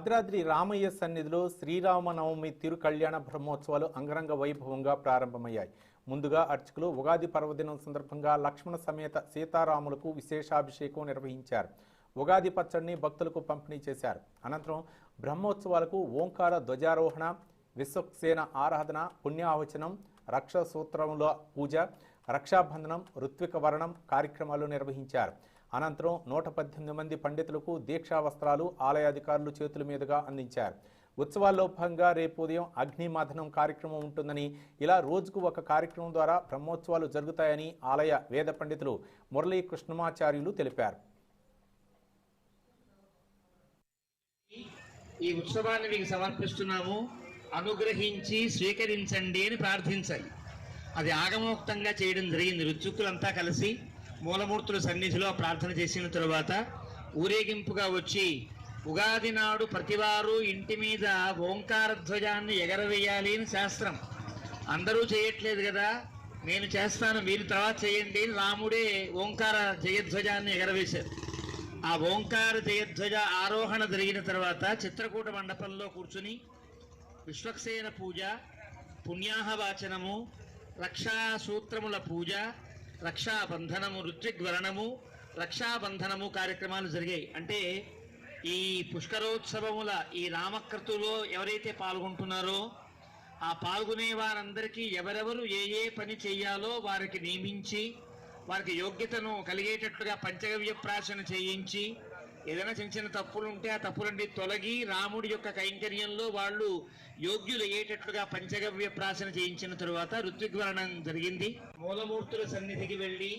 భద్రాద్రి రామయ్య సన్నిధిలో శ్రీరామనవమి తిరుకళ్యాణ బ్రహ్మోత్సవాలు అంగరంగ వైభవంగా ప్రారంభమయ్యాయి. ముందుగా అర్చకులు ఉగాది పర్వదినం సందర్భంగా లక్ష్మణ సమేత సీతారాములకు విశేషాభిషేకం నిర్వహించారు. ఉగాది పచ్చడిని భక్తులకు పంపిణీ చేశారు. అనంతరం బ్రహ్మోత్సవాలకు ఓంకార ధ్వజారోహణ, విశ్వక్సేన ఆరాధన, పుణ్యావచనం, రక్షా సూత్రముల పూజ, రక్షాబంధనం, ఋత్విక వర్ణం కార్యక్రమాలు నిర్వహించారు. అనంతరం 118 మంది పండితులకు దీక్షా వస్త్రాలు ఆలయాధికారులు చేతుల మీదుగా అందించారు. ఉత్సవాల్లో భాగంగా రేపు ఉదయం అగ్నిమాధనం కార్యక్రమం ఉంటుందని, ఇలా రోజుకు ఒక కార్యక్రమం ద్వారా బ్రహ్మోత్సవాలు జరుగుతాయని ఆలయ వేద పండితులు మురళీ కృష్ణమాచార్యులు తెలిపారు. ఈ ఉత్సవాన్ని మీకు సమర్పిస్తున్నాము, అనుగ్రహించి స్వీకరించండి అని ప్రార్థించాలి. అది ఆగమోక్తంగా చేయడం జరిగింది. ఋత్విక్కులంతా కలిసి మూలమూర్తుల సన్నిధిలో ప్రార్థన చేసిన తరువాత ఊరేగింపుగా వచ్చి ఉగాది నాడు ప్రతివారు ఇంటి మీద ఓంకార ధ్వజాన్ని ఎగరవేయాలి అని శాస్త్రం. అందరూ చేయట్లేదు కదా, నేను చేస్తాను, మీరు తర్వాత చేయండి. రాముడే ఓంకార జయధ్వజాన్ని ఎగరవేశారు. ఆ ఓంకార జయధ్వజ ఆరోహణ జరిగిన తర్వాత చిత్రకూట మండపంలో కూర్చుని విశ్వక్సేన పూజ, పుణ్యాహవాచనము, రక్షా సూత్రముల పూజ, రక్షాబంధనము, ఋత్విగ్వరణము, రక్షాబంధనము కార్యక్రమాలు జరిగాయి. అంటే ఈ పుష్కరోత్సవముల ఈ రామక్రతులో ఎవరైతే పాల్గొంటున్నారో ఆ పాల్గొనే వారందరికీ ఎవరెవరు ఏ ఏ పని చేయాలో వారికి నియమించి, వారికి యోగ్యతను కలిగేటట్లుగా పంచగవ్య ప్రాశన చేయించి, ఏదైనా చిన్న చిన్న తప్పులు ఉంటే ఆ తప్పులన్నీ తొలగి రాముడి యొక్క కైంకర్యంలో వాళ్ళు యోగ్యులు అయ్యేటట్లుగా పంచగవ్య ప్రాశన చేయించిన తరువాత ఋత్విగ్వరణం జరిగింది. మూలమూర్తుల సన్నిధికి వెళ్ళి